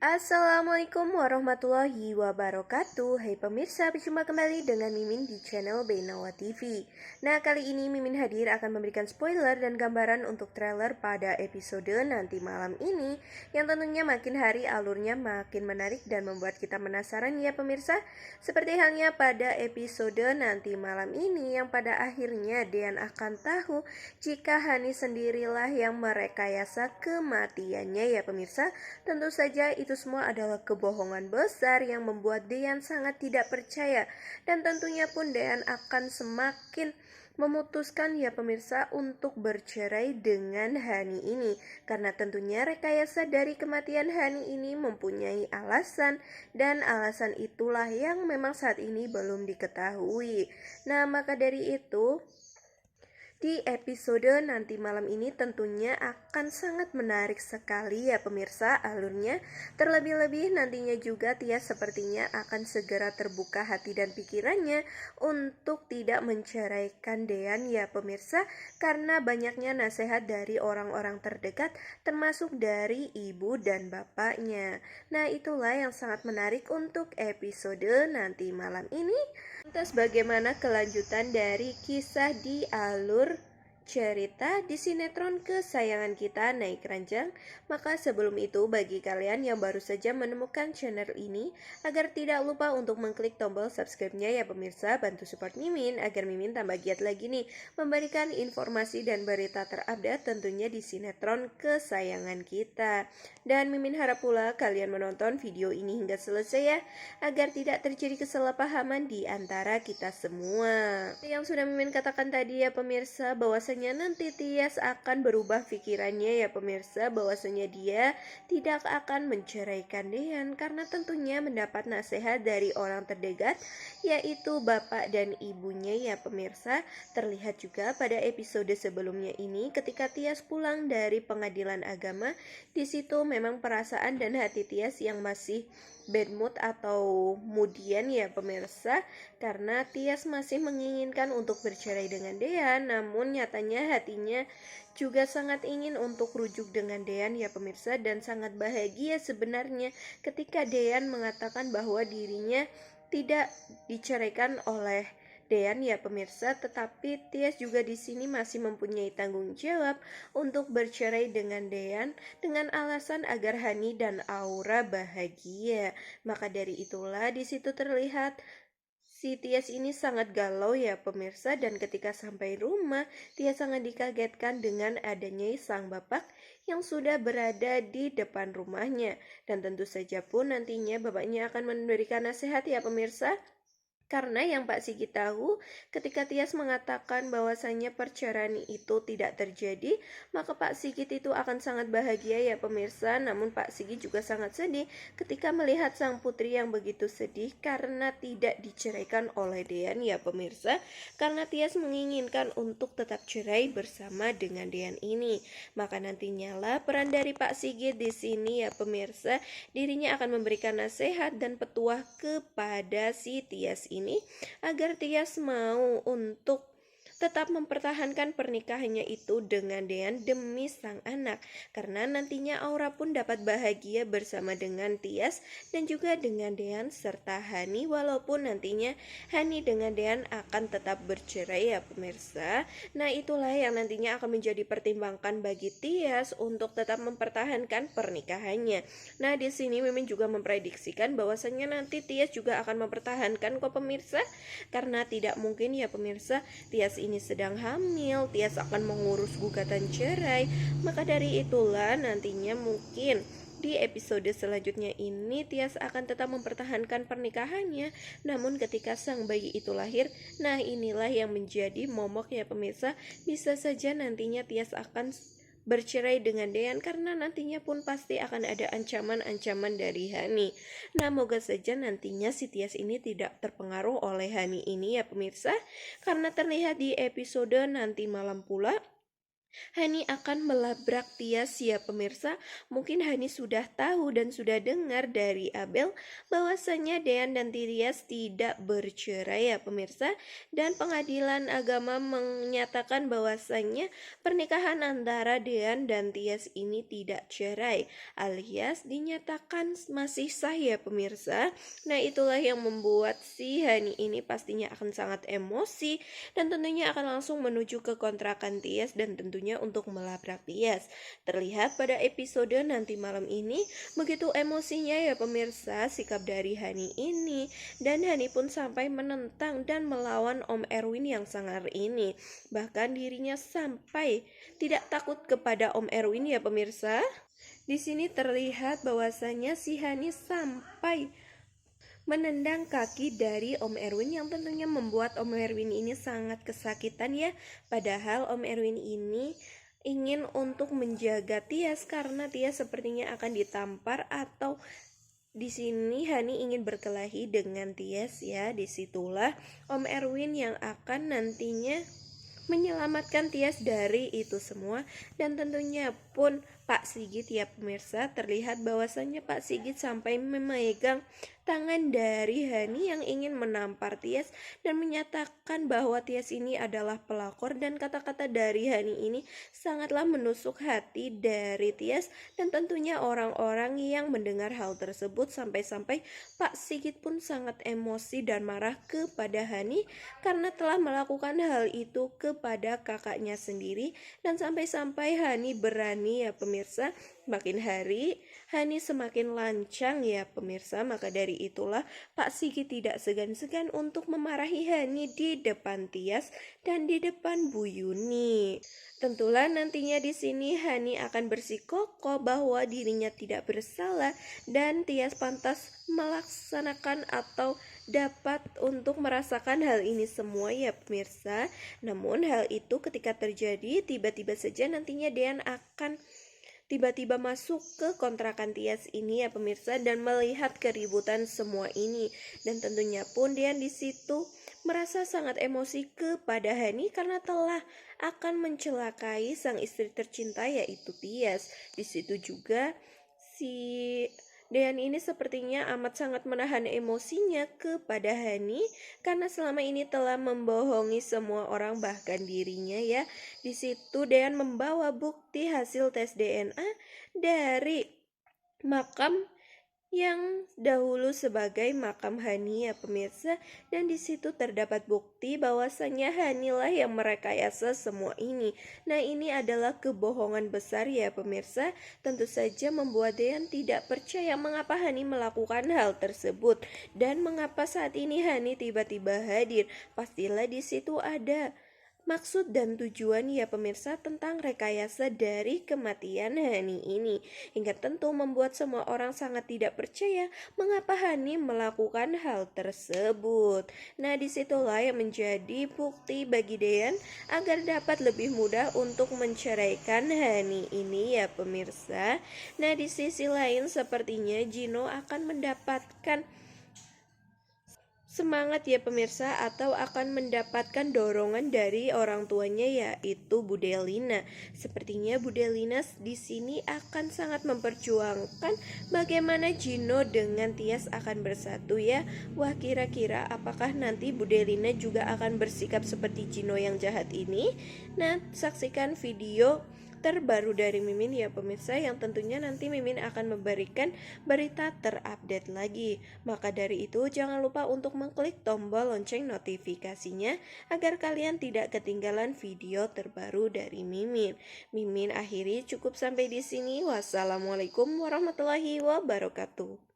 Assalamualaikum warahmatullahi wabarakatuh. Hai pemirsa, berjumpa kembali dengan Mimin di channel Benawa TV. Nah, kali ini Mimin hadir akan memberikan spoiler dan gambaran untuk trailer pada episode nanti malam ini, yang tentunya makin hari alurnya makin menarik dan membuat kita penasaran ya pemirsa. Seperti halnya pada episode nanti malam ini, yang pada akhirnya Dean akan tahu jika Hani sendirilah yang merekayasa kematiannya ya pemirsa. Tentu saja itu semua adalah kebohongan besar yang membuat Dean sangat tidak percaya, dan tentunya pun Dean akan semakin memutuskan ya pemirsa untuk bercerai dengan Hani ini, karena tentunya rekayasa dari kematian Hani ini mempunyai alasan, dan alasan itulah yang memang saat ini belum diketahui. Nah, maka dari itu di episode nanti malam ini tentunya akan sangat menarik sekali ya pemirsa alurnya. Terlebih-lebih nantinya juga Tias sepertinya akan segera terbuka hati dan pikirannya untuk tidak menceraikan Dean ya pemirsa, karena banyaknya nasihat dari orang-orang terdekat termasuk dari ibu dan bapaknya. Nah, itulah yang sangat menarik untuk episode nanti malam ini. Lantas bagaimana kelanjutan dari kisah di alur cerita di sinetron kesayangan kita Naik Ranjang? Maka sebelum itu, bagi kalian yang baru saja menemukan channel ini, agar tidak lupa untuk mengklik tombol subscribe-nya ya pemirsa. Bantu support Mimin agar Mimin tambah giat lagi nih memberikan informasi dan berita terupdate tentunya di sinetron kesayangan kita. Dan Mimin harap pula kalian menonton video ini hingga selesai ya, agar tidak terjadi kesalahpahaman di antara kita semua. Yang sudah Mimin katakan tadi ya pemirsa, bahwasanya nanti Tias akan berubah pikirannya ya pemirsa, bahwasanya dia tidak akan menceraikan Dean karena tentunya mendapat nasihat dari orang terdekat, yaitu bapak dan ibunya ya pemirsa. Terlihat juga pada episode sebelumnya ini ketika Tias pulang dari pengadilan agama, di situ memang perasaan dan hati Tias yang masih bad mood atau moodian ya pemirsa, karena Tias masih menginginkan untuk bercerai dengan Dean, namun nyatanya hatinya juga sangat ingin untuk rujuk dengan Dean ya pemirsa, dan sangat bahagia sebenarnya ketika Dean mengatakan bahwa dirinya tidak diceraikan oleh Dean ya pemirsa, tetapi Tias juga di sini masih mempunyai tanggung jawab untuk bercerai dengan Dean dengan alasan agar Hani dan Aura bahagia. Maka dari itulah di situ terlihat si Tias ini sangat galau ya pemirsa, dan ketika sampai rumah Tias sangat dikagetkan dengan adanya sang bapak yang sudah berada di depan rumahnya, dan tentu saja pun nantinya bapaknya akan memberikan nasihat ya pemirsa. Karena yang Pak Sigit tahu, ketika Tias mengatakan bahwasanya perceraian itu tidak terjadi, maka Pak Sigit itu akan sangat bahagia ya pemirsa. Namun Pak Sigit juga sangat sedih ketika melihat sang putri yang begitu sedih karena tidak diceraikan oleh Dean ya pemirsa. Karena Tias menginginkan untuk tetap cerai bersama dengan Dean ini. Maka nantinya lah peran dari Pak Sigit di sini ya pemirsa. Dirinya akan memberikan nasihat dan petuah kepada si Tias ini agar Tias mau untuk tetap mempertahankan pernikahannya itu dengan Dean demi sang anak, karena nantinya Aura pun dapat bahagia bersama dengan Tias dan juga dengan Dean serta Hani, walaupun nantinya Hani dengan Dean akan tetap bercerai ya pemirsa. Nah, itulah yang nantinya akan menjadi pertimbangan bagi Tias untuk tetap mempertahankan pernikahannya. Nah, di sini Mimin juga memprediksikan bahwasannya nanti Tias juga akan mempertahankan kok pemirsa, karena tidak mungkin ya pemirsa Tias ini sedang hamil, Tias akan mengurus gugatan cerai. Maka dari itulah nantinya mungkin di episode selanjutnya ini Tias akan tetap mempertahankan pernikahannya. Namun ketika sang bayi itu lahir, nah inilah yang menjadi momok ya pemirsa. Bisa saja nantinya Tias akan bercerai dengan Dean karena nantinya pun pasti akan ada ancaman-ancaman dari Hani. Nah, moga saja nantinya si Tias ini tidak terpengaruh oleh Hani ini ya pemirsa, karena terlihat di episode nanti malam pula Hani akan melabrak Tias ya pemirsa. Mungkin Hani sudah tahu dan sudah dengar dari Abel bahwasanya Dean dan Tias tidak bercerai ya pemirsa. Dan pengadilan agama menyatakan bahwasanya pernikahan antara Dean dan Tias ini tidak cerai, alias dinyatakan masih sah ya pemirsa. Nah itulah yang membuat si Hani ini pastinya akan sangat emosi dan tentunya akan langsung menuju ke kontrakan Tias dan tentunya untuk melabrak Tias. Terlihat pada episode nanti malam ini begitu emosinya ya pemirsa sikap dari Hani ini, dan Hani pun sampai menentang dan melawan Om Erwin yang sangar ini. Bahkan dirinya sampai tidak takut kepada Om Erwin ya pemirsa. Di sini terlihat bahwasanya si Hani sampai menendang kaki dari Om Erwin yang tentunya membuat Om Erwin ini sangat kesakitan ya. Padahal Om Erwin ini ingin untuk menjaga Tias karena Tias sepertinya akan ditampar atau di sini Hani ingin berkelahi dengan Tias ya. Disitulah Om Erwin yang akan nantinya menyelamatkan Tias dari itu semua. Dan tentunya pun Pak Sigit ya pemirsa, terlihat bahwasannya Pak Sigit sampai memegang tangan dari Hani yang ingin menampar Tias dan menyatakan bahwa Tias ini adalah pelakor, dan kata-kata dari Hani ini sangatlah menusuk hati dari Tias dan tentunya orang-orang yang mendengar hal tersebut. Sampai-sampai Pak Sigit pun sangat emosi dan marah kepada Hani karena telah melakukan hal itu kepada kakaknya sendiri. Dan sampai-sampai Hani berani ya pemirsa. Makin hari Hani semakin lancang ya pemirsa. Maka dari itulah Pak Sigit tidak segan-segan untuk memarahi Hani di depan Tias dan di depan Bu Yuni. Tentulah nantinya di sini Hani akan bersikukuh bahwa dirinya tidak bersalah dan Tias pantas melaksanakan atau dapat untuk merasakan hal ini semua ya pemirsa. Namun hal itu ketika terjadi tiba-tiba saja nantinya Dean akan tiba-tiba masuk ke kontrakan Tias ini ya pemirsa dan melihat keributan semua ini. Dan tentunya pun Dean di situ merasa sangat emosi kepada Hani karena telah akan mencelakai sang istri tercinta yaitu Tias. Di situ juga si Dean ini sepertinya amat sangat menahan emosinya kepada Hani karena selama ini telah membohongi semua orang bahkan dirinya ya. Di situ Dean membawa bukti hasil tes DNA dari makam yang dahulu sebagai makam Hani ya pemirsa, dan di situ terdapat bukti bahwasanya Hani lah yang merekayasa semua ini. Nah ini adalah kebohongan besar ya pemirsa, tentu saja membuat Dean tidak percaya mengapa Hani melakukan hal tersebut dan mengapa saat ini Hani tiba-tiba hadir. Pastilah di situ ada maksud dan tujuan ya pemirsa tentang rekayasa dari kematian Hani ini, hingga tentu membuat semua orang sangat tidak percaya mengapa Hani melakukan hal tersebut. Nah disitulah yang menjadi bukti bagi Dean agar dapat lebih mudah untuk menceraikan Hani ini ya pemirsa. Nah di sisi lain sepertinya Gino akan mendapatkan semangat ya pemirsa atau akan mendapatkan dorongan dari orang tuanya yaitu Bu Delina. Sepertinya Bu Delina di sini akan sangat memperjuangkan bagaimana Gino dengan Tias akan bersatu ya. Wah kira-kira apakah nanti Bu Delina juga akan bersikap seperti Gino yang jahat ini? Nah saksikan video terbaru dari Mimin ya pemirsa, yang tentunya nanti Mimin akan memberikan berita terupdate lagi. Maka dari itu jangan lupa untuk mengklik tombol lonceng notifikasinya agar kalian tidak ketinggalan video terbaru dari Mimin. Mimin akhiri cukup sampai di sini. Wassalamualaikum warahmatullahi wabarakatuh.